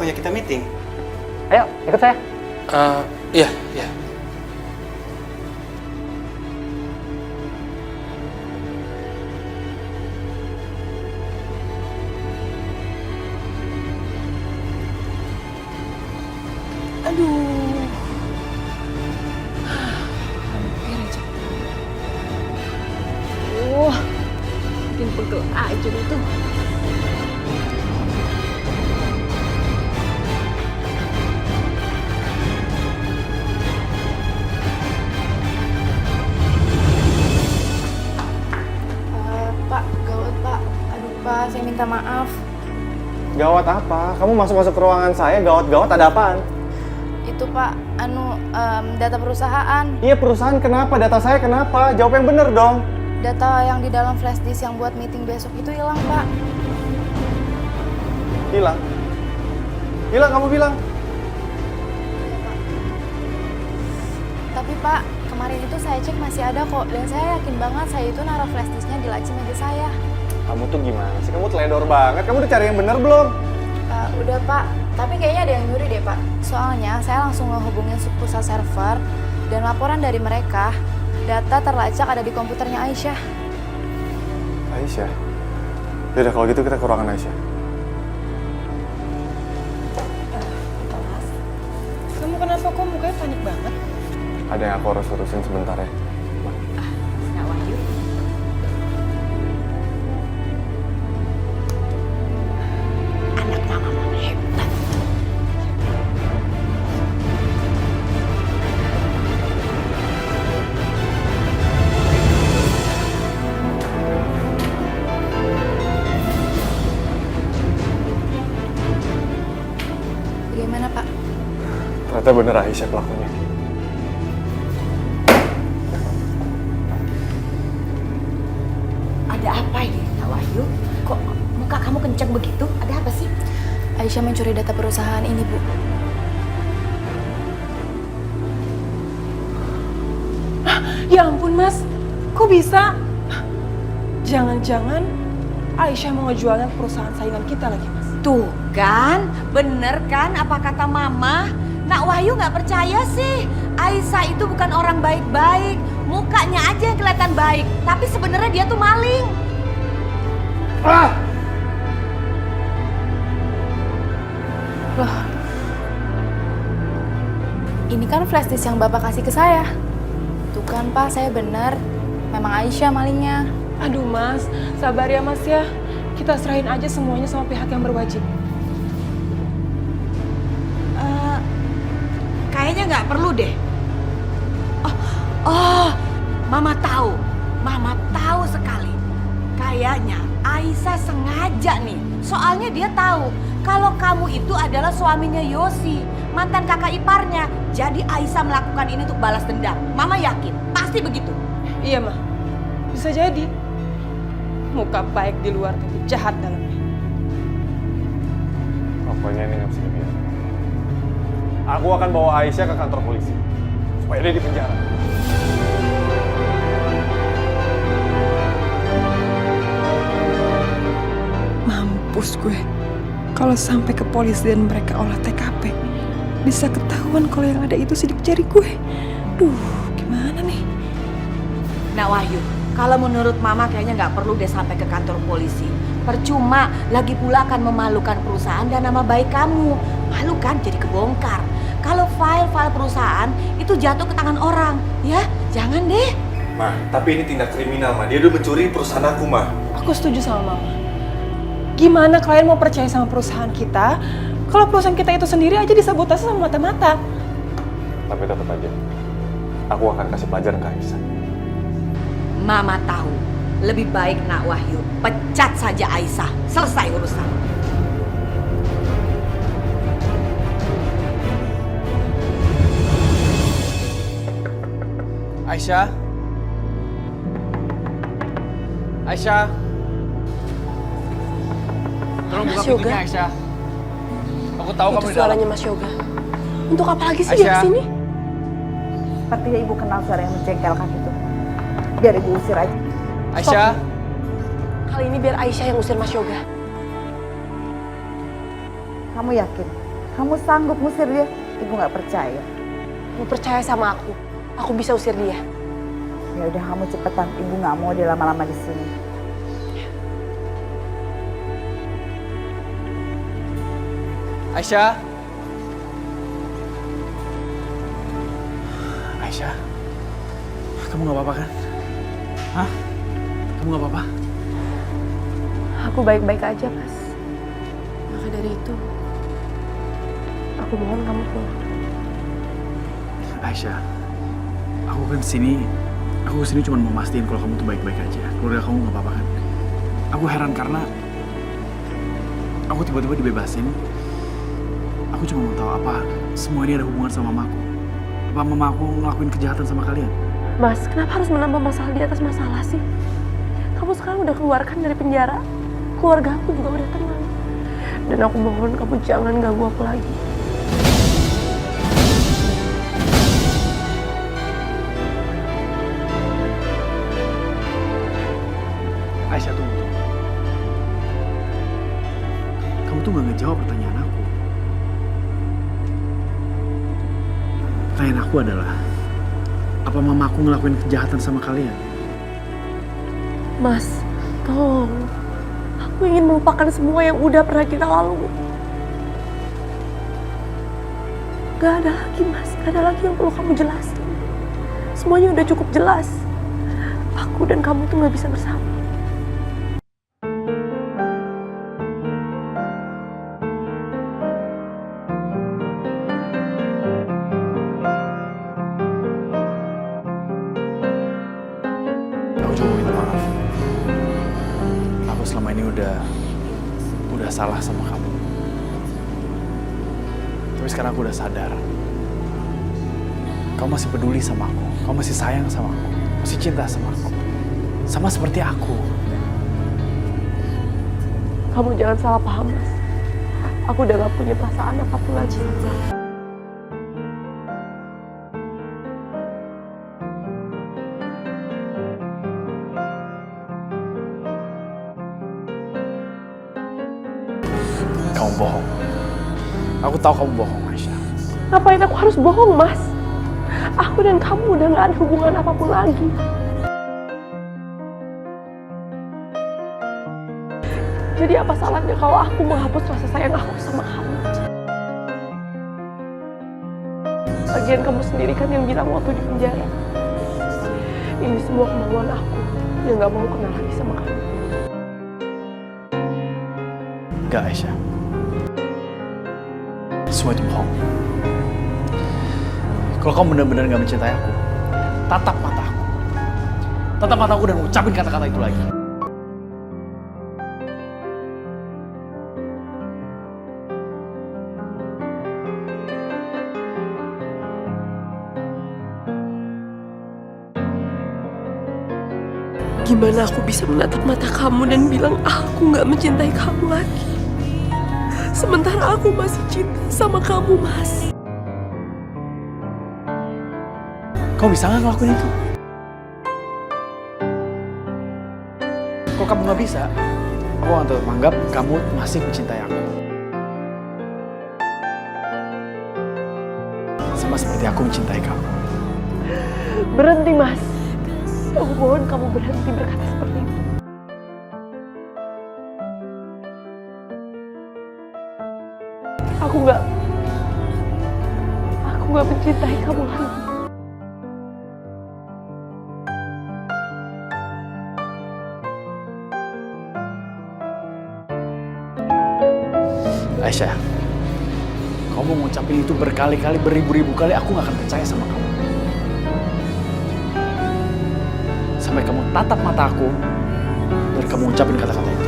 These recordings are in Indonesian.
waktunya kita meeting. Ayo, ikut saya. Iya, iya. Aduh. Hampir aja. Bikin pegel aja deh tuh. Pak, gawat Pak. Aduh Pak, saya minta maaf. Gawat apa? Kamu masuk-masuk ke ruangan saya, gawat-gawat ada apaan? Itu Pak, data perusahaan. Iya perusahaan kenapa? Data saya kenapa? Jawab yang bener dong. Data yang di dalam flash disk yang buat meeting besok itu hilang Pak. Hilang? Hilang kamu bilang? Tapi Pak, kemarin itu saya cek masih ada kok. Dan saya yakin banget saya itu naruh flash disknya di laci meja saya. Kamu tuh gimana sih? Kamu teledor banget. Kamu udah cari yang bener belum? Udah Pak, tapi kayaknya ada yang nyuri deh Pak. Soalnya saya langsung ngehubungin pusat server dan laporan dari mereka, data terlacak ada di komputernya Aisyah. Aisyah? Yaudah kalau gitu kita ke ruangan Aisyah. Mas, kamu kenapa kok mukanya panik banget? Ada yang aku harus urusin sebentar ya. Nak Wahyu. Anak mama hebat. Bagaimana Pak? Ternyata bener Aisyah pelakunya. Ada apa ini, Nak Wahyu? Kok muka kamu kenceng begitu? Ada apa sih? Aisyah mencuri data perusahaan ini Bu. Ya ampun Mas, kok bisa? Jangan-jangan Aisyah mau ngejualnya ke perusahaan saingan kita lagi Mas. Tuh kan, bener kan apa kata Mama? Nak Wahyu nggak percaya sih. Aisyah itu bukan orang baik-baik. Mukanya aja yang kelihatan baik, tapi sebenarnya dia tuh maling. Loh, ini kan flash disk yang Bapak kasih ke saya. Tuh kan Pak, saya benar. Memang Aisyah malingnya. Aduh Mas, sabar ya Mas ya. Kita serahin aja semuanya sama pihak yang berwajib. Kayaknya nggak perlu deh. Oh, Mama tahu. Mama tahu sekali. Kayaknya Aisyah sengaja nih. Soalnya dia tahu kalau kamu itu adalah suaminya Yosi, mantan kakak iparnya. Jadi Aisyah melakukan ini untuk balas dendam. Mama yakin, pasti begitu. Iya Ma, bisa jadi. Muka baik di luar tapi jahat dalamnya. Pokoknya ini nggak bisa dibiarkan. Aku akan bawa Aisyah ke kantor polisi supaya dia dipenjara. Mampus gue. Kalau sampai ke polisi dan mereka olah TKP, bisa ketahuan kalau yang ada itu sidik jari gue. Duh, gimana nih? Nak Wahyu, kalau menurut Mama kayaknya nggak perlu deh sampai ke kantor polisi. Percuma, lagi pula akan memalukan perusahaan dan nama baik kamu. Malu kan jadi kebongkar. Kalau file-file perusahaan itu jatuh ke tangan orang, ya jangan deh. Ma, tapi ini tindak kriminal, Ma. Dia udah mencuri perusahaan aku, Ma. Aku setuju sama Mama. Gimana kalian mau percaya sama perusahaan kita kalau perusahaan kita itu sendiri aja disabotase sama mata-mata? Tapi tetap aja, aku akan kasih pelajaran ke Aisyah. Mama tahu, lebih baik Nak Wahyu pecat saja Aisyah. Selesai urusan. Aisyah? Aisyah? Tolong buka Mas Yoga. pintunya Aisyah. Aku tahu kamu Itu di dalam. suaranya Mas Yoga. Untuk apa lagi sih dia Aisyah. kesini? Sepertinya ibu kenal suara yang menjengkelkan itu. Biar ibu usir aja. Aisyah? Kali ini biar Aisyah yang usir Mas Yoga. Kamu yakin Kamu sanggup ngusir dia? Ibu nggak percaya. Ibu percaya sama aku. Aku bisa usir dia. Ya udah kamu cepetan. Ibu nggak mau dia lama-lama di sini. Aisyah. Aisyah, kamu gak apa-apa kan? Hah? Kamu gak apa-apa? Aku baik-baik aja, Mas. Maka dari itu, aku mohon kamu pulang. Aisyah, aku kesini cuma mau mastiin kalau kamu tuh baik-baik aja. Keluarga kamu gak apa-apa kan? Aku heran karena aku tiba-tiba dibebasin. Aku cuma mau tahu apa semua ini ada hubungan sama mamaku. Apa mamaku ngelakuin kejahatan sama kalian? Mas, kenapa harus menambah masalah di atas masalah sih? Kamu sekarang udah keluarkan dari penjara. Keluarga aku juga udah tenang. Dan aku mohon kamu jangan ganggu aku lagi. Aisyah, tunggu. Kamu tuh gak ngejawab pertanyaan aku. Pertanyaan aku adalah, apa mamaku ngelakuin kejahatan sama kalian? Mas, tolong. Aku ingin melupakan semua yang udah pernah kita lalui. Gak ada lagi, Mas. Gak ada lagi yang perlu kamu jelasin. Semuanya udah cukup jelas. Aku dan kamu tuh gak bisa bersama. Aku cuma minta maaf. Aku selama ini udah salah sama kamu. Tapi sekarang aku udah sadar. Kamu masih peduli sama aku. Kamu masih sayang sama aku. Masih cinta sama aku. Sama seperti aku. Kamu jangan salah paham, Mas. Aku udah gak punya perasaan apapun lagi. Kamu bohong. Aku tahu kamu bohong, Aisyah. Ngapain aku harus bohong, Mas? Aku dan kamu udah gak ada hubungan apapun lagi. Jadi apa salahnya kalau aku menghapus rasa sayang aku sama kamu? Lagian kamu sendiri kan yang bilang waktu di penjara. Ini semua kemauan aku yang gak mau kenal lagi sama kamu. Enggak, Aisyah. Semua itu bohong. Kalau kamu benar-benar gak mencintai aku, tatap mataku. Tatap mataku dan ucapin kata-kata itu lagi. Gimana aku bisa menatap mata kamu dan bilang aku gak mencintai kamu lagi? Sementara aku masih cinta sama kamu, Mas. Kamu bisa gak ngelakuin itu? Kalau kamu gak bisa, aku akan tetap menganggap kamu masih mencintai aku. Sama seperti aku mencintai kamu. Berhenti, Mas. Aku mohon kamu berhenti berkata seperti itu. Aku gak mencintai kamu lagi. Aisyah, kamu ngucapin itu berkali-kali, beribu-ribu kali, aku gak akan percaya sama kamu. Sampai kamu tatap mata aku, dan kamu ucapin kata-kata itu.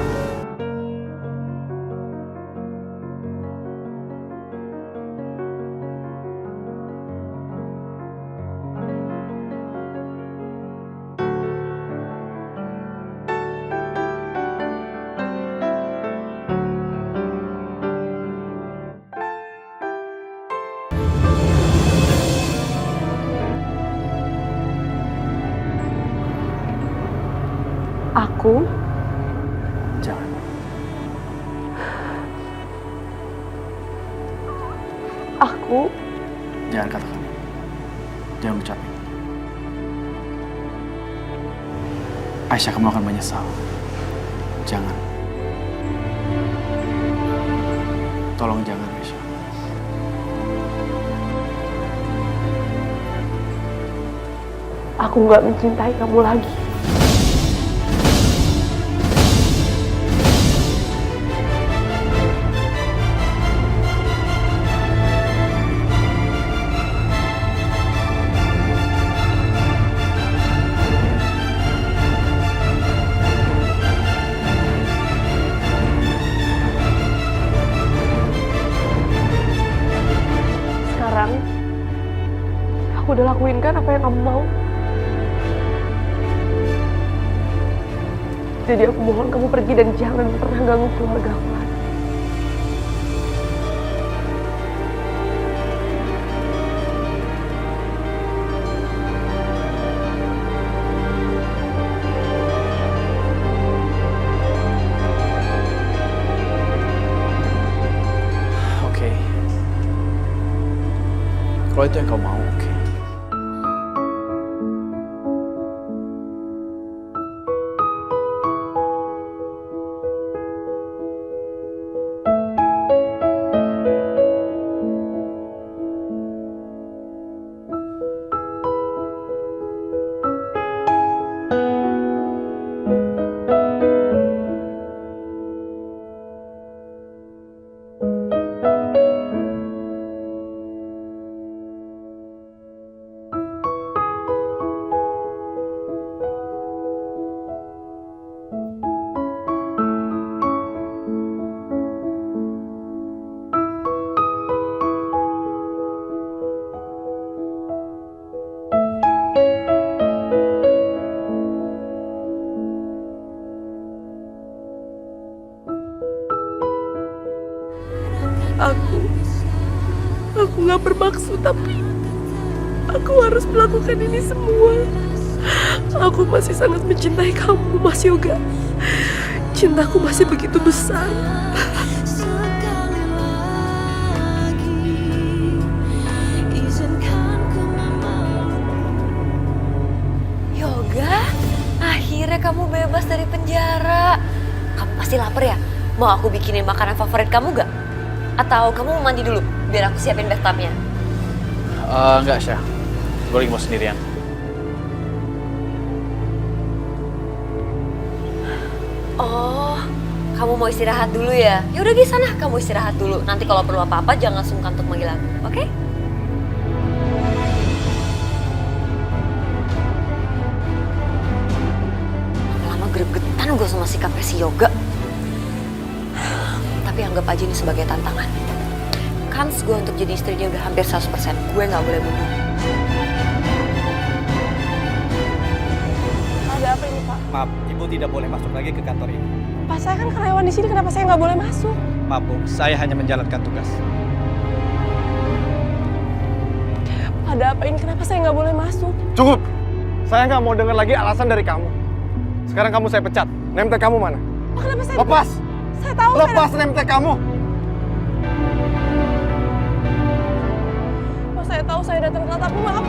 Aku Jangan. aku. Jangan katakan. Jangan ucapin. Aisyah, kamu akan menyesal. Jangan. Tolong jangan, Aisyah. Aku nggak mencintai kamu lagi. Sekarang, aku udah lakuin kan apa yang kamu mau. Jadi aku mohon kamu pergi dan jangan pernah ganggu keluarga aku lagi. Oke. Kalau itu yang kau mau, oke. Aku nggak bermaksud, tapi aku harus melakukan ini semua. Aku masih sangat mencintai kamu, Mas Yoga. Cintaku masih begitu besar. Yoga, akhirnya kamu bebas dari penjara. Kamu pasti lapar ya? Mau aku bikinin makanan favorit kamu gak? Atau kamu mau mandi dulu, biar aku siapin bathtubnya? Enggak, Syah. Gue lagi mau sendirian. Oh, kamu mau istirahat dulu ya? Yaudah di sana, kamu istirahat dulu. Nanti kalau perlu apa-apa jangan sungkan untuk manggil aku, oke? Lama gregetan gue sama sikapnya si Yoga. Tapi anggap aja ini sebagai tantangan. Kans gue untuk jadi istrinya udah hampir 100%. Gue gak boleh mundur. Ada apa ini, Pak? Maaf, Ibu tidak boleh masuk lagi ke kantor ini. Pak, saya kan karyawan di sini, kenapa saya nggak boleh masuk? Maaf, Bu, saya hanya menjalankan tugas. Ada apa ini? Kenapa saya nggak boleh masuk? Cukup! Saya nggak mau dengar lagi alasan dari kamu. Sekarang kamu saya pecat. Name tag kamu mana? Pak, kenapa saya... Lepas! Saya tahu. Lepas name tag kamu! Pak, saya tahu saya datang telat, tapi maaf.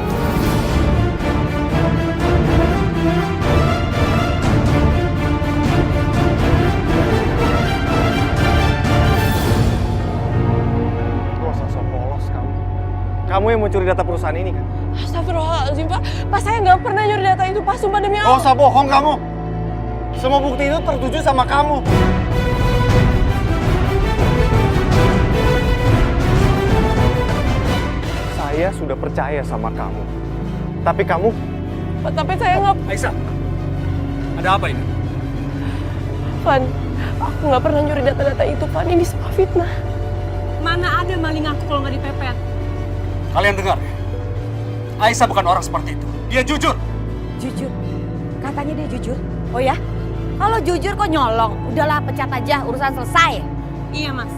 Kamu yang mencuri data perusahaan ini kan? Astagfirullahaladzim, Pak. Pak, saya nggak pernah nyuri data itu, Pak. Sumpah demi Allah. Gak usah bohong kamu. Semua bukti itu tertuju sama kamu. Saya sudah percaya sama kamu. Tapi kamu? Pak, tapi saya nggak... Aisyah, ada apa ini? Van, aku nggak pernah nyuri data-data itu, Van. Ini semua fitnah. Mana ada maling aku kalau nggak dipepet? Kalian dengar ya? Aisyah bukan orang seperti itu. Dia jujur. Jujur? Katanya dia jujur? Oh ya? Kalau jujur kok nyolong? Udahlah pecat aja, urusan selesai. Iya, Mas.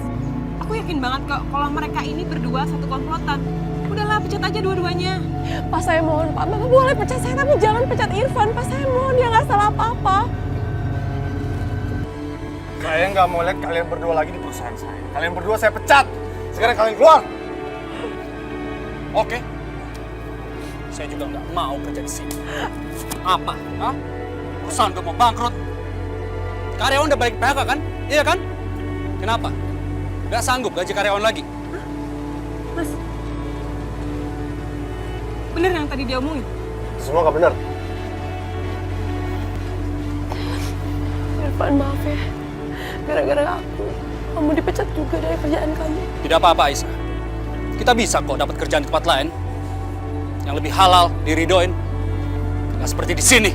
Aku yakin banget kok kalau mereka ini berdua satu komplotan. Udahlah pecat aja dua-duanya. Pak, saya mohon, Pak. Bapak boleh pecat saya, tapi jangan pecat Irfan. Pak, saya mohon, dia nggak salah apa-apa. Saya nggak mau lihat kalian berdua lagi di perusahaan saya. Kalian berdua saya pecat. Sekarang kalian keluar. Oke? Saya juga nggak mau kerja di sini. Apa? Hah? Perusahaan udah mau bangkrut. Karyawan udah balik PHK kan? Iya kan? Kenapa? Nggak sanggup gaji karyawan lagi? Mas, bener yang tadi dia omongin? Semua nggak benar. Irfan, maaf ya. Gara-gara aku, kamu dipecat juga dari kerjaan kamu. Tidak apa-apa, Aisyah. Kita bisa kok dapat kerjaan di tempat lain yang lebih halal, diridoin. Nggak seperti di sini.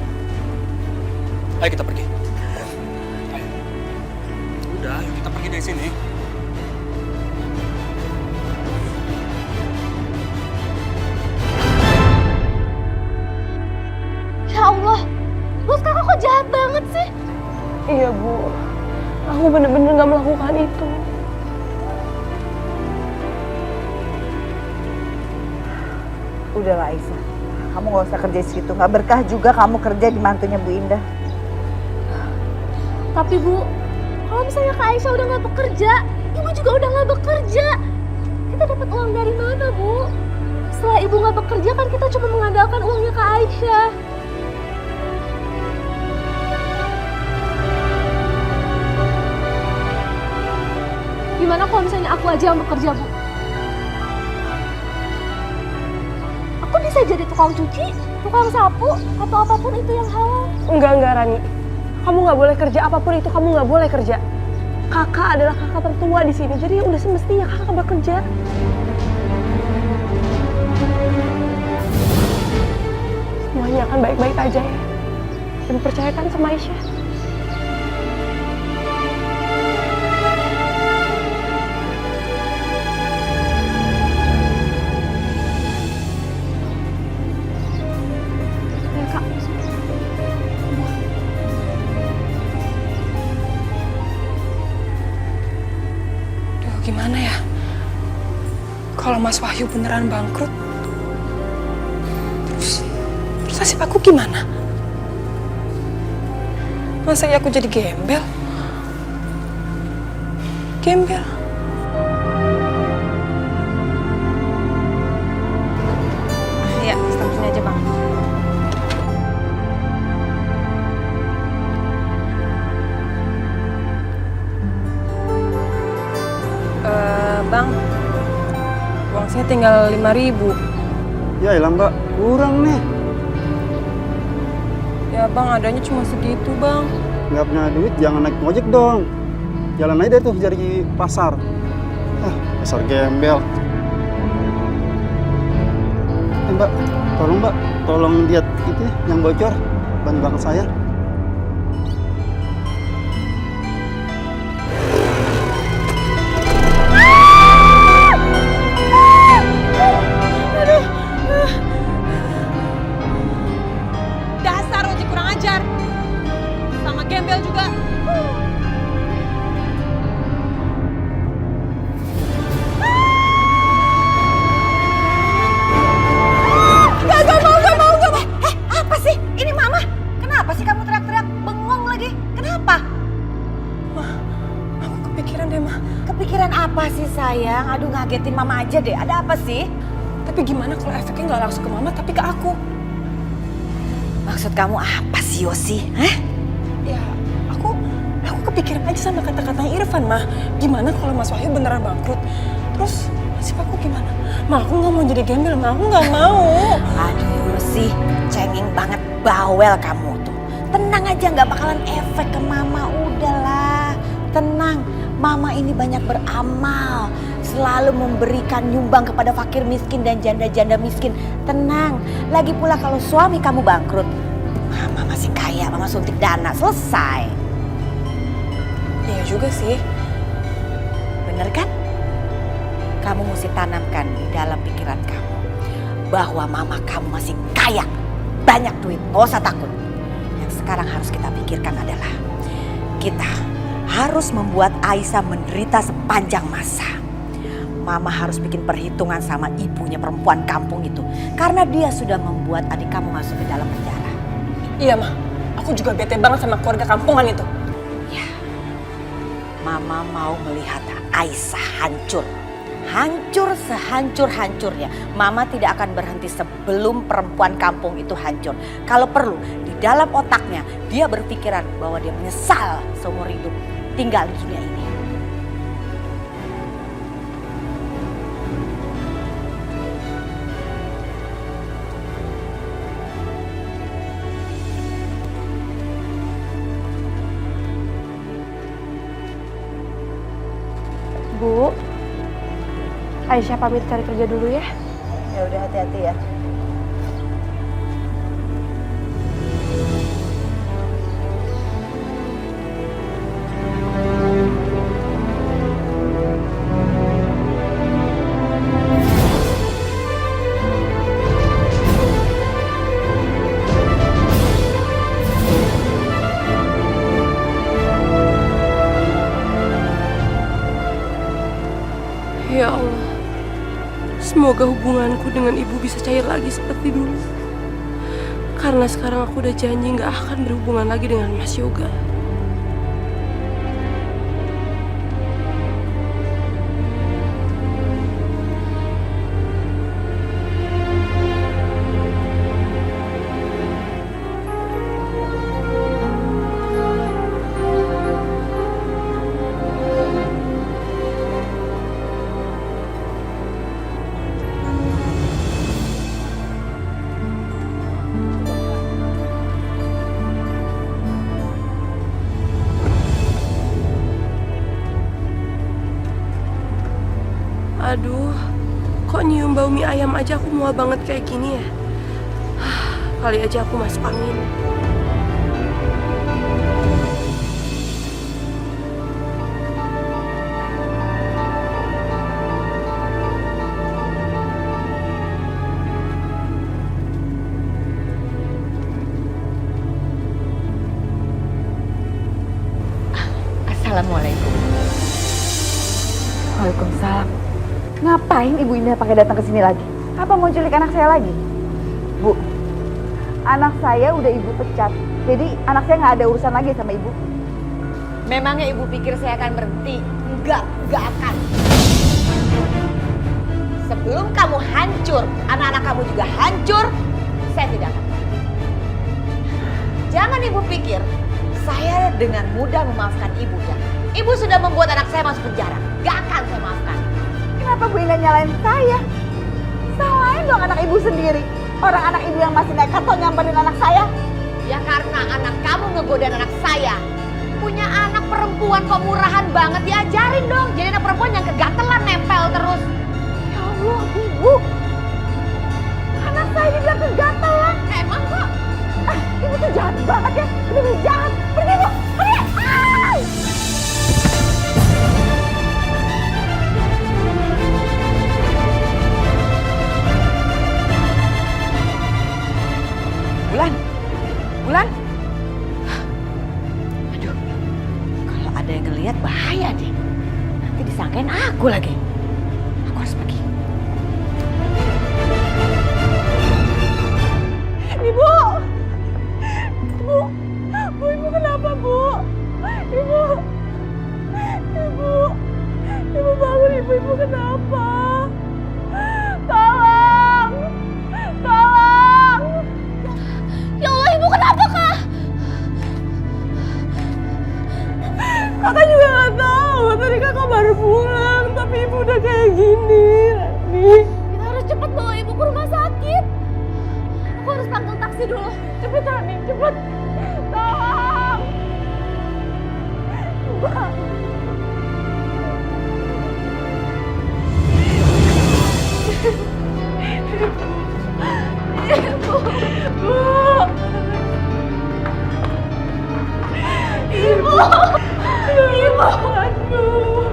Ayo kita pergi. Ayo. Udah, ayo kita pergi dari sini. Ya Allah, bos kakak kok jahat banget sih? Iya, Bu. Aku bener-bener gak melakukan itu. Udahlah Aisyah, kamu gak usah kerja di situ. Gak berkah juga kamu kerja di mantunya Bu Indah. Tapi Bu, kalau misalnya Kak Aisyah udah gak bekerja, Ibu juga udah gak bekerja. Kita dapat uang dari mana, Bu? Setelah Ibu gak bekerja kan kita cuma mengandalkan uangnya Kak Aisyah. Gimana kalau misalnya aku aja yang bekerja, Bu? Aku bisa jadi tukang cuci, tukang sapu, atau apapun itu yang halal. Enggak, Rani. Kamu gak boleh kerja, apapun itu kamu gak boleh kerja. Kakak adalah kakak tertua di sini, jadi udah semestinya kakak bekerja. Semuanya akan baik-baik aja ya. Dan percayakan sama Aisyah. Gimana ya? Kalau Mas Wahyu beneran bangkrut, terus nasib aku gimana? Masa ya aku jadi gembel? Gembel? Ya, stop sini aja Bang. Bang, uang saya tinggal 5.000. Ya elah Mbak, kurang nih. Ya Bang, adanya cuma segitu Bang. Nggak punya duit, jangan naik ngojek dong. Jalan aja deh tuh dari pasar. Pasar gembel. Mbak, tolong lihat itu ya, yang bocor ban belakang saya. Dasar ojek kurang ajar. Sama gembel juga. Gak mau. Apa sih? Ini Mama. Kenapa sih kamu teriak-teriak? Bengong lagi. Kenapa? Mah, aku kepikiran deh, Mah. Kepikiran apa sih sayang? Aduh ngagetin Mama aja deh. Ada apa sih? Tapi gimana kalau efeknya nggak langsung ke Mama tapi ke aku? Maksud kamu apa sih Yosi? Hah? Ya, aku kepikiran aja sama kata-katanya Irfan, Mah. Gimana kalau Mas Wahyu beneran bangkrut? Terus nasib aku gimana? Mah, aku nggak mau jadi gembel, Mah. Aku nggak mau. Aduh Yosi, cengeng banget bawel kamu tuh. Tenang aja, nggak bakalan efek ke Mama. Udahlah, tenang. Mama ini banyak beramal, selalu memberikan nyumbang kepada fakir miskin dan janda-janda miskin. Tenang, lagi pula kalau suami kamu bangkrut, Mama masih kaya, Mama suntik dana, selesai. Iya juga sih. Bener kan? Kamu mesti tanamkan di dalam pikiran kamu bahwa Mama kamu masih kaya, banyak duit, gak usah takut. Yang sekarang harus kita pikirkan adalah kita harus membuat Aisyah menderita sepanjang masa. Mama harus bikin perhitungan sama ibunya perempuan kampung itu. Karena dia sudah membuat adik kamu masuk ke dalam penjara. Iya, Mah. Aku juga bete banget sama keluarga kampungan itu. Ya, Mama mau melihat Aisyah hancur. hancur sehancur-hancurnya. Mama tidak akan berhenti sebelum perempuan kampung itu hancur. Kalau perlu, di dalam otaknya dia berpikiran bahwa dia menyesal seumur hidup tinggal di dunia ini. Bu, Aisyah pamit cari kerja dulu ya. Ya udah, hati-hati ya. Ya Allah, semoga hubunganku dengan ibu bisa cair lagi seperti dulu. Karena sekarang aku udah janji gak akan berhubungan lagi dengan Mas Yoga. Aduh, kok nyium bau mie ayam aja aku mual banget kayak gini ya? Kali aja aku masuk angin. Assalamualaikum. Waalaikumsalam. Ngapain Ibu Indah pakai datang ke sini lagi? Apa mau culik anak saya lagi? Bu, anak saya udah Ibu pecat. Jadi anak saya nggak ada urusan lagi sama Ibu. Memangnya Ibu pikir saya akan berhenti? Enggak akan. Sebelum kamu hancur, anak-anak kamu juga hancur, saya tidak akan. Jangan Ibu pikir saya dengan mudah memaafkan Ibu ya. Ibu sudah membuat anak saya masuk penjara. Gak akan saya maafkan. Kenapa Bu Indah nyalain saya? Salahin dong anak Ibu sendiri. Orang anak Ibu yang masih nekat tuh nyamperin anak saya. Ya karena anak kamu ngegodain anak saya. Punya anak perempuan kok murahan banget, diajarin dong. Jadi anak perempuan yang kegatelan nempel terus. Ya Allah, Ibu. Anak saya dibilang kegatelan. Emang kok? Ibu tuh jahat banget ya. Ibu jahat. Pergi Bu, pergi. Bulan. Aduh, kalau ada yang ngelihat bahaya deh. Nanti disangkain aku lagi. Aku harus pergi. Ibu, Ibu kenapa Bu? Ibu bangun Ibu kenapa? Tolong. Ya Allah, Ibu kenapa, Kak? Kakak juga gak tahu, tadi kakak baru pulang, tapi Ibu udah kayak gini, Rani. Kita harus cepat bawa Ibu ke rumah sakit. Aku harus panggil taksi dulu. Cepet Rani, cepet. Tolong. Ibu. Aduh.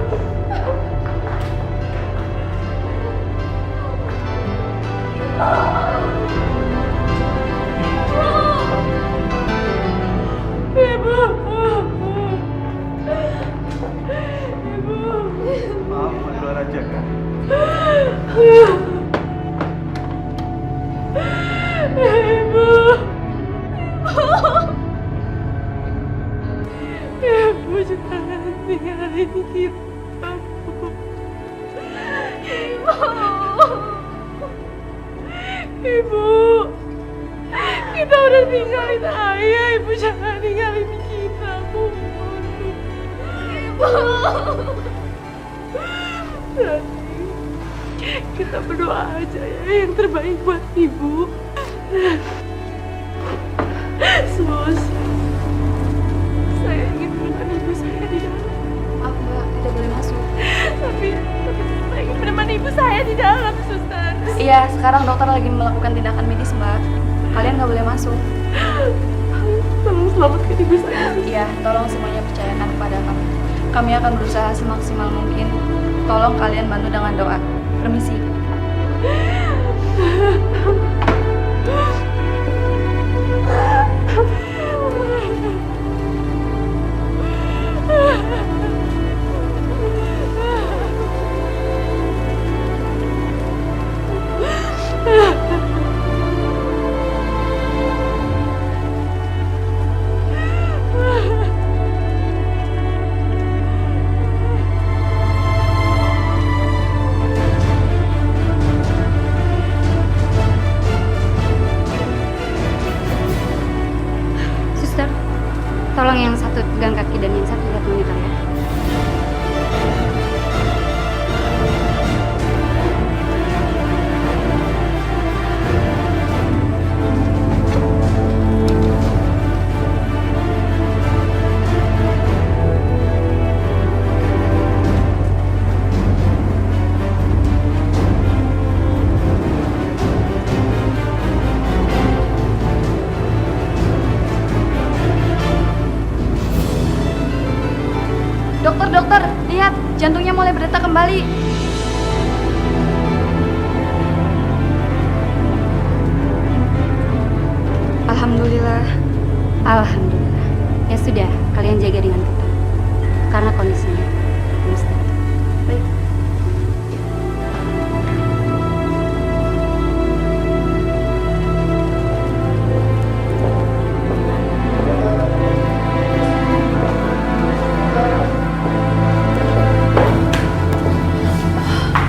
Maaf, mau di luar aja kan? Ibu jangan tinggalin kita, Bu. Ibu, kita udah tinggalin ayah. Ibu jangan tinggalin kita, Bu. Ibu. Nanti kita berdoa aja ya yang terbaik buat Ibu. Sus, saya ingin menemani ibu saya di dalam. Maaf Mbak, tidak boleh masuk. Tapi saya ingin menemani ibu saya di dalam, suster. Iya, sekarang dokter lagi melakukan tindakan medis Mbak. Kalian nggak boleh masuk. Tolong selamatkan ibu saya. Iya, tolong semuanya percayakan kepada kami. Kami akan berusaha semaksimal mungkin. Tolong kalian bantu dengan doa. Permisi. Suster, tolong yang satu pegang kaki dan yang satu lihat monitor ya. Dokter, lihat jantungnya mulai berdetak kembali. Alhamdulillah. Alhamdulillah. Ya sudah, kalian jaga dengan ketat. Karena kondisinya belum stabil. Baik.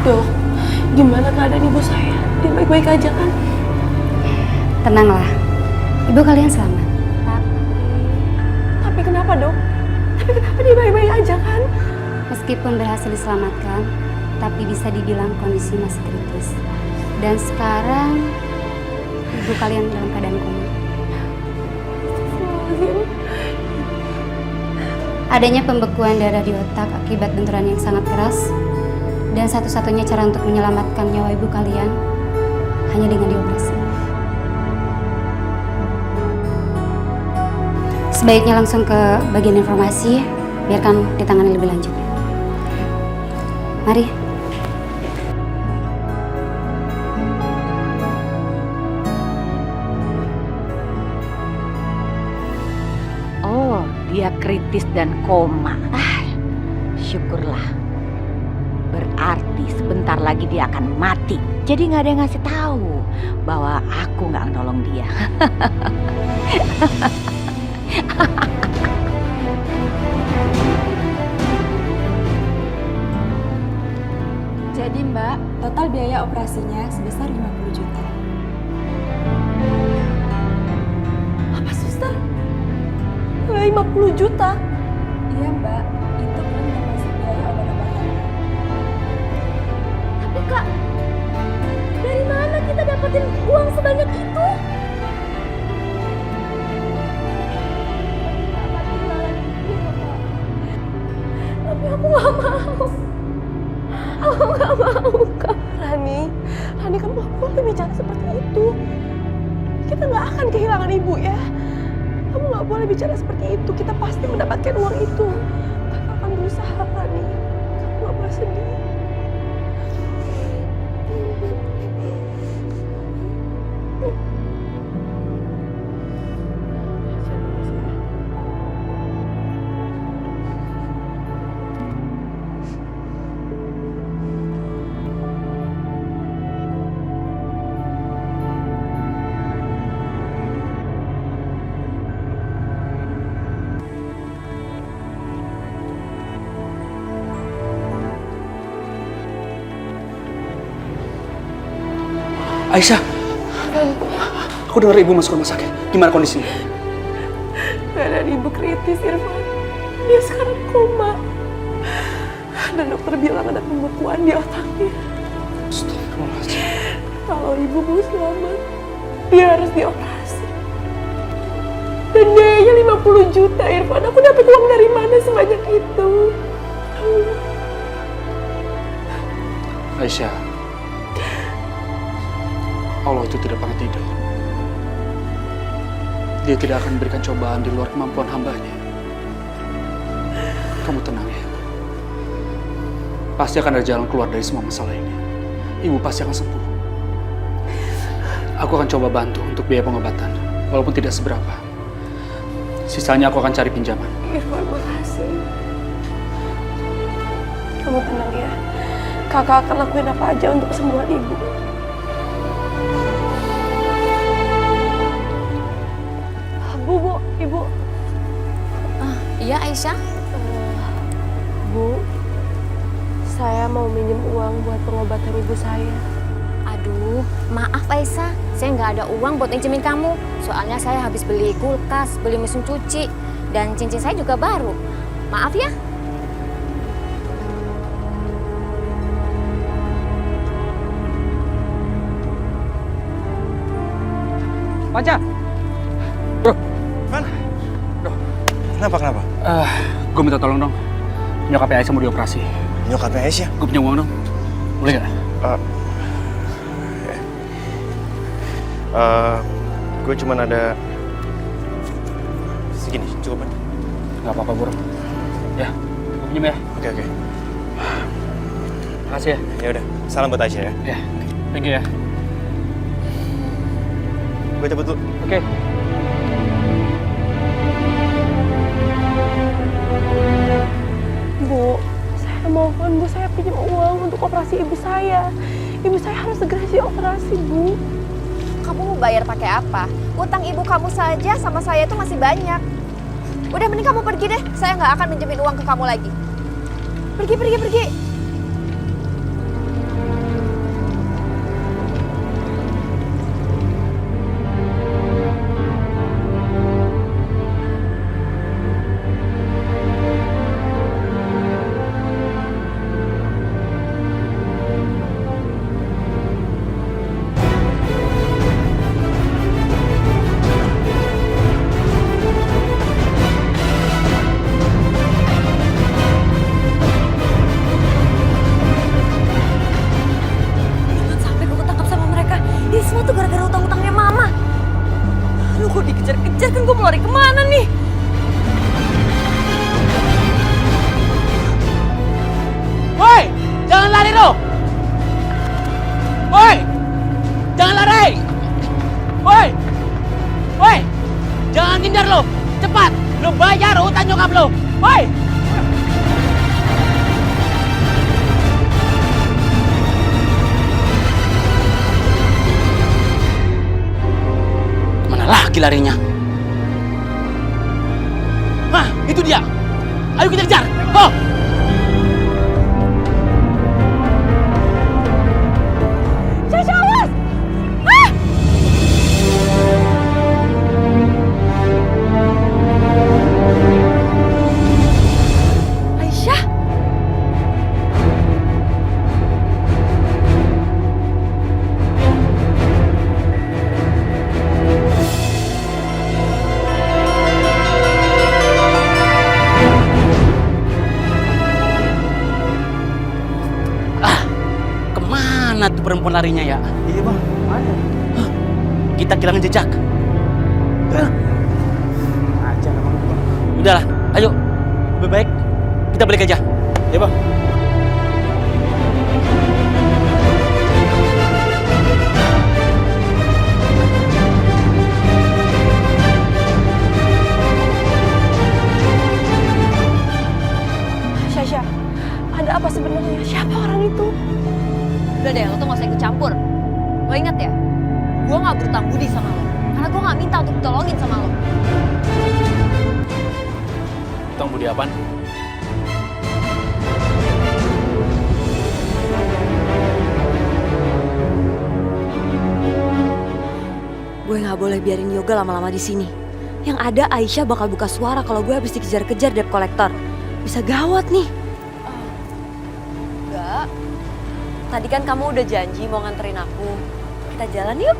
Dok, gimana keadaan ibu saya? Dia baik-baik aja kan? Tenanglah. Ibu kalian selamat. Tapi kenapa, Dok? Tapi kenapa dia baik-baik aja kan? Meskipun berhasil diselamatkan, tapi bisa dibilang kondisi masih kritis. Dan sekarang ibu kalian dalam keadaan koma. Adanya pembekuan darah di otak akibat benturan yang sangat keras. Dan satu-satunya cara untuk menyelamatkan nyawa ibu kalian hanya dengan dioperasi. Sebaiknya langsung ke bagian informasi, biarkan ditangani lebih lanjut. Mari. Oh, dia kritis dan koma. Syukurlah. Berarti sebentar lagi dia akan mati. Jadi nggak ada yang ngasih tahu bahwa aku nggak nolong dia. Jadi Mbak, total biaya operasinya sebesar 50 juta. Apa, suster? 50 juta? Iya Mbak, itu belum termasuk biaya obat-obatan. Tapi Kak, dari mana kita dapetin uang sebanyak itu? Tapi aku nggak mau. Aku nggak mau, Kak. Rani, kamu nggak boleh bicara seperti itu. Kita nggak akan kehilangan ibu ya. Kamu nggak boleh bicara seperti itu. Kita pasti mendapatkan uang itu. Kakak akan berusaha, Rani. Kamu nggak boleh sedih. Aisyah, Aku dengar ibu masuk rumah sakit. Gimana kondisinya? Keadaan ibu kritis, Irfan. Dia sekarang koma. Dan dokter bilang ada pembekuan di otaknya. Astagfirullahaladzim. Kalau ibu mau selamat, dia harus dioperasi. Dan biayanya 50 juta, Irfan. Aku dapat uang dari mana sebanyak itu? Aisyah, Allah itu tidak pernah tidur. Dia tidak akan memberikan cobaan di luar kemampuan hambanya. Kamu tenang ya. Pasti akan ada jalan keluar dari semua masalah ini. Ibu pasti akan sembuh. Aku akan coba bantu untuk biaya pengobatan, walaupun tidak seberapa. Sisanya aku akan cari pinjaman. Irfan, makasih. Kamu tenang ya. Kakak akan lakuin apa aja untuk kesembuhan ibu. Ibu. Iya, Aisyah. Bu, saya mau minjem uang buat pengobatan ibu saya. Aduh, maaf Aisyah. Saya nggak ada uang buat pinjemin kamu. Soalnya saya habis beli kulkas, beli mesin cuci, dan cincin saya juga baru. Maaf ya. Panca! Bro. Mana? Bro. Kenapa? Gue minta tolong dong. Nyokapnya Aisyah mau dioperasi. Nyokapnya Aisyah? Gue punya uang dong. Boleh gak? Gue cuma ada segini, cukup kan? Gak apa-apa, bro. Ya, gue pinjam ya. Oke. Makasih ya. Ya udah, salam buat Aisyah ya. Ya, thank you ya. Gue cabut dulu. Oke. Bu, saya mohon Bu, saya pinjam uang untuk operasi ibu saya. Ibu saya harus segera dioperasi, Bu. Kamu mau bayar pakai apa? Utang ibu kamu saja sama saya itu masih banyak. Udah, mending kamu pergi deh. Saya nggak akan minjemin uang ke kamu lagi. Pergi. Dikejar-kejar kan gue mau lari kemana nih? Woi, jangan lari lo! Woi, jangan lari! Woi, jangan hindar lo! Cepat, lo bayar utang nyokap lo! Woi! Mana lagi larinya? Nah, itu dia! Ayo kita kejar! Go! Mana tuh perempuan larinya ya? Iya bang, ada. Kita kehilangan jejak. Aja bang. Udahlah, ayo. Lebih baik kita balik aja. Iya bang. Syasha, ada apa sebenarnya? Siapa orang itu? Udah deh, lo tuh gak usah ikut campur. Lo inget ya, gue gak berutang budi sama lo. Karena gue gak minta untuk ditolongin sama lo. Utang budi apaan? Gue nggak boleh biarin Yoga lama-lama di sini. Yang ada Aisyah bakal buka suara kalau gue habis dikejar-kejar debt collector. Bisa gawat nih. Enggak. Tadi kan kamu udah janji mau nganterin aku. Kita jalan yuk.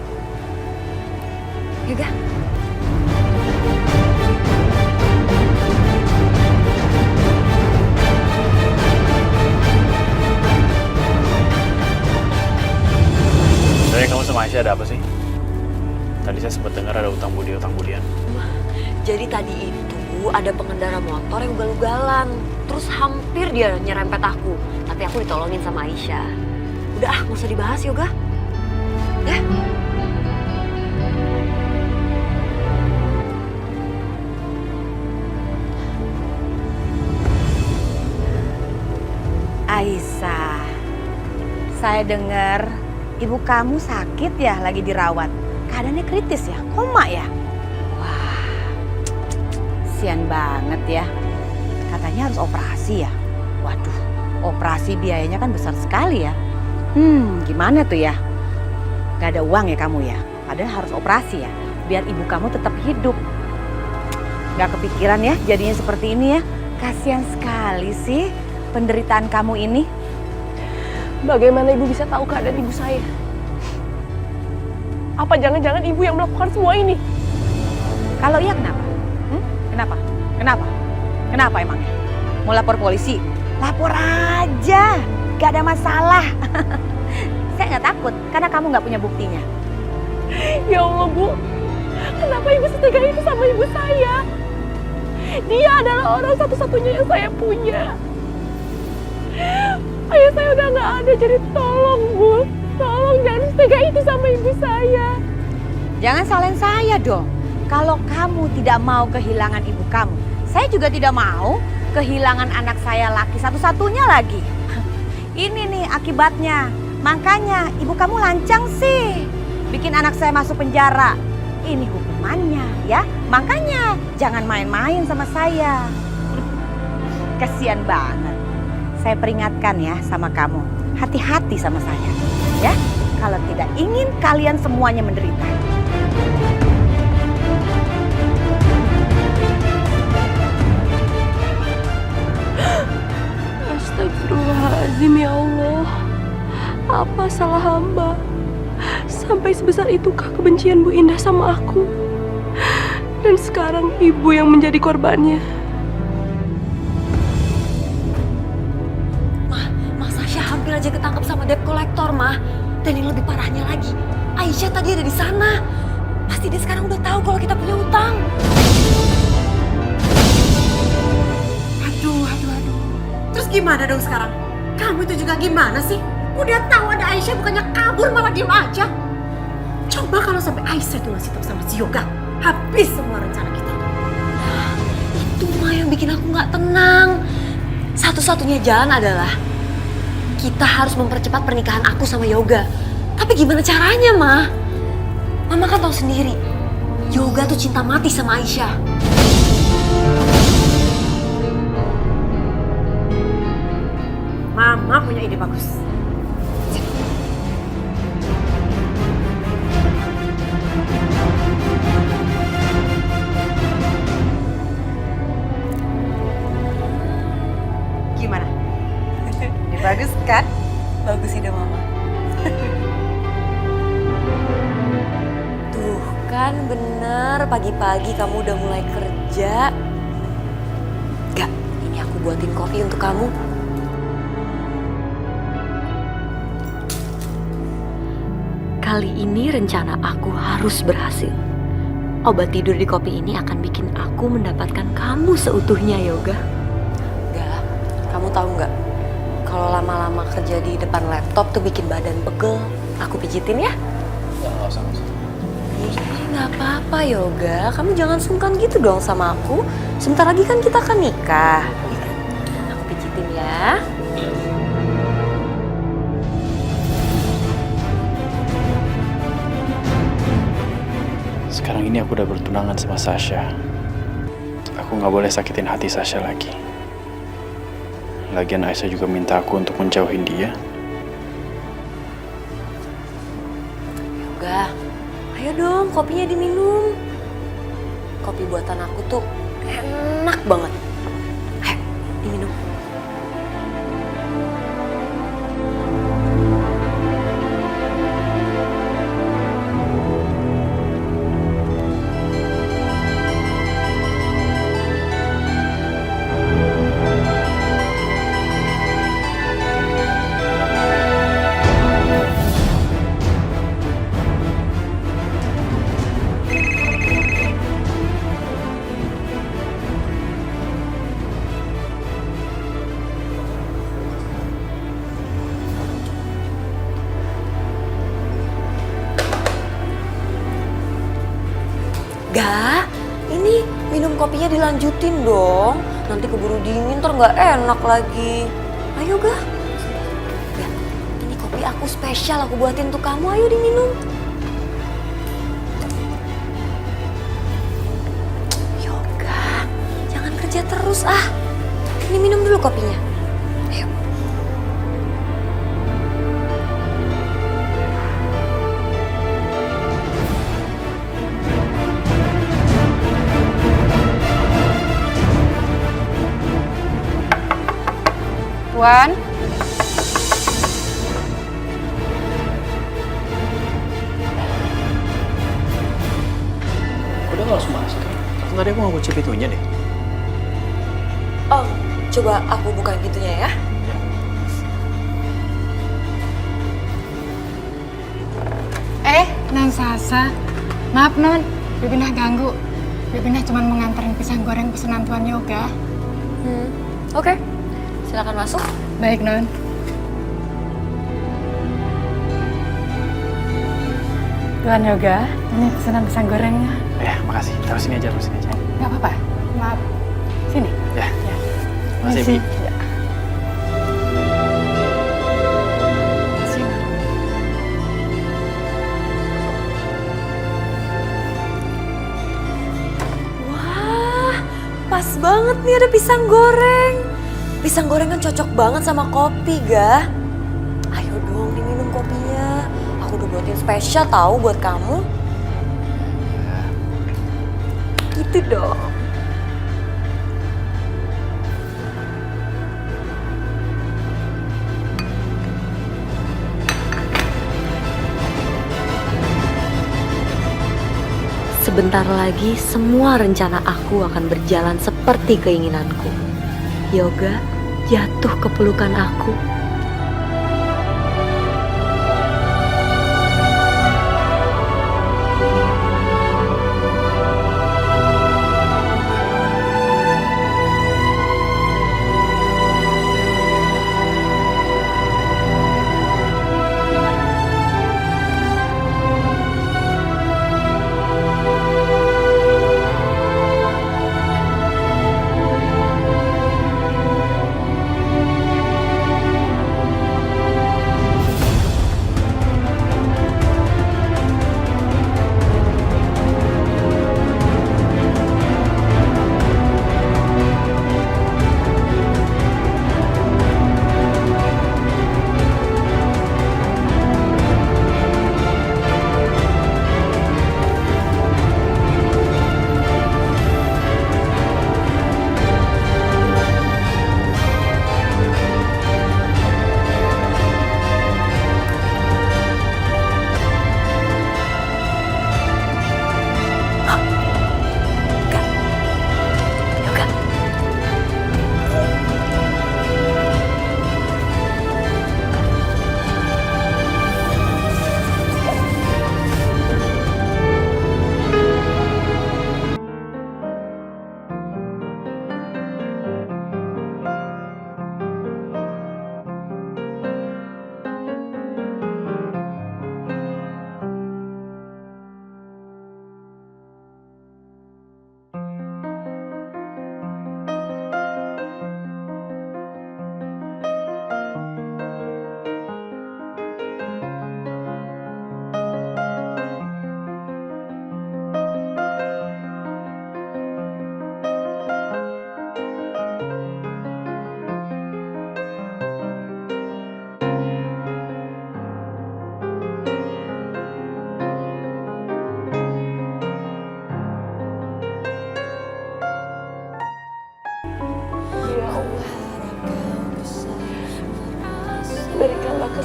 Yoga. Saya kamu sama Aisyah ada apa sih? Tadi saya sempat dengar ada utang-budian. Jadi tadi itu ada pengendara motor yang ugal-ugalan. Terus hampir dia nyerempet aku. Tapi aku ditolongin sama Aisyah. Udah nggak usah dibahas Yoga. Ya. Aisyah, saya dengar ibu kamu sakit ya, lagi dirawat. Keadaannya kritis ya, koma ya? Wah, kasian banget ya. Katanya harus operasi ya? Waduh, operasi biayanya kan besar sekali ya. Gimana tuh ya? Gak ada uang ya kamu ya? Padahal harus operasi ya, biar ibu kamu tetap hidup. Gak kepikiran ya jadinya seperti ini ya? Kasian sekali sih penderitaan kamu ini. Bagaimana ibu bisa tahu keadaan ibu saya? Apa jangan-jangan ibu yang melakukan semua ini? Kalau iya kenapa? Kenapa emangnya? Mau lapor polisi? Lapor aja, gak ada masalah. Saya nggak takut karena kamu nggak punya buktinya. Ya Allah Bu, kenapa ibu setega itu sama ibu saya? Dia adalah orang satu-satunya yang saya punya. Ayah saya udah nggak ada, jadi tolong Bu, tolong jangan setega itu sama ibu saya. Jangan salahin saya dong. Kalau kamu tidak mau kehilangan ibu kamu, saya juga tidak mau kehilangan anak saya laki satu-satunya lagi. Ini nih akibatnya. Makanya ibu kamu lancang sih bikin anak saya masuk penjara. Ini hukumannya ya. Makanya jangan main-main sama saya. Kasian banget. Saya peringatkan ya sama kamu. Hati-hati sama saya. Ya, kalau tidak ingin kalian semuanya menderita. Astagfirullahaladzim ya Allah. Apa salah hamba? Sampai sebesar itukah kebencian Bu Indah sama aku? Dan sekarang ibu yang menjadi korbannya. Mas Sasha hampir aja ketangkap sama debt collector, Mah. Dan yang lebih parahnya lagi, Aisyah tadi ada di sana. Pasti dia sekarang udah tahu kalau kita punya utang. Aduh. Terus gimana dong sekarang? Kamu itu juga gimana sih? Udah tahu ada Aisyah bukannya kabur malah diem aja. Coba kalau sampai Aisyah itu ngasih tahu sama si Yoga, habis semua rencana kita. Itu mah yang bikin aku nggak tenang. Satu-satunya jalan adalah kita harus mempercepat pernikahan aku sama Yoga. Tapi gimana caranya, Mah? Mama kan tahu sendiri, Yoga tuh cinta mati sama Aisyah. Mama punya ide bagus. Gimana? Ide bagus kan? Bagus ide Mama. Tuh kan bener, pagi-pagi kamu udah mulai kerja. Gak, ini aku buatin kopi untuk kamu. Kali ini rencana aku harus berhasil. Obat tidur di kopi ini akan bikin aku mendapatkan kamu seutuhnya, Yoga. Gak, kamu tahu nggak? Kalau lama-lama kerja di depan laptop tuh bikin badan pegel. Aku pijitin ya? Nggak usah. Nggak apa-apa, Yoga. Kamu jangan sungkan gitu dong sama aku. Sebentar lagi kan kita akan nikah. Aku pijitin ya. Sekarang ini aku udah bertunangan sama Sasha. Aku nggak boleh sakitin hati Sasha lagi. Lagian Aisyah juga minta aku untuk menjauhin dia. Yoga, Ayo dong, kopinya diminum. Kopi buatan aku tuh enak banget. Ayo, diminum. Gak, ini minum kopinya dilanjutin dong. Nanti keburu dingin, ntar nggak enak lagi. Ayo Gak. Ya, ini kopi aku spesial, aku buatin untuk kamu. Ayo diminum. Yoga, jangan kerja terus ah. Ini minum dulu kopinya. Ayo. Tuan. Udah nggak langsung masuk ya? Tadi aku nggak kunci pintunya deh. Oh, coba aku buka pintunya ya. Non Sasa. Maaf Non, Bibinah ganggu. Bibinah cuma mau nganterin pisang goreng pesanan Tuan Yoga. Oke. Silakan masuk. Baik Non. Tuan Yoga, ini pesanan pisang gorengnya. Ya, makasih. Terus sini aja, terus sini aja. Gak apa-apa, maaf. Sini. Ya. Makasih, Bi. Ya. Wah, pas banget nih ada pisang goreng. Pisang goreng kan cocok banget sama kopi, Gah. Ayo dong diminum kopinya. Aku udah buatin spesial tahu buat kamu. Gitu dong. Sebentar lagi semua rencana aku akan berjalan seperti keinginanku. Yoga jatuh ke pelukan aku.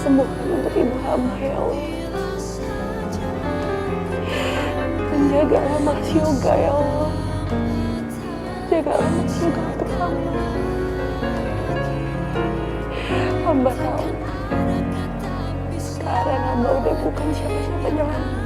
kesembuhan untuk ibu hamba ya Allah. Dan jagalah Mas Yoga ya Allah. Jagalah Mas Yoga untuk hamba. Hamba tahu sekarang hamba udah bukan siapa-siapanya lagi.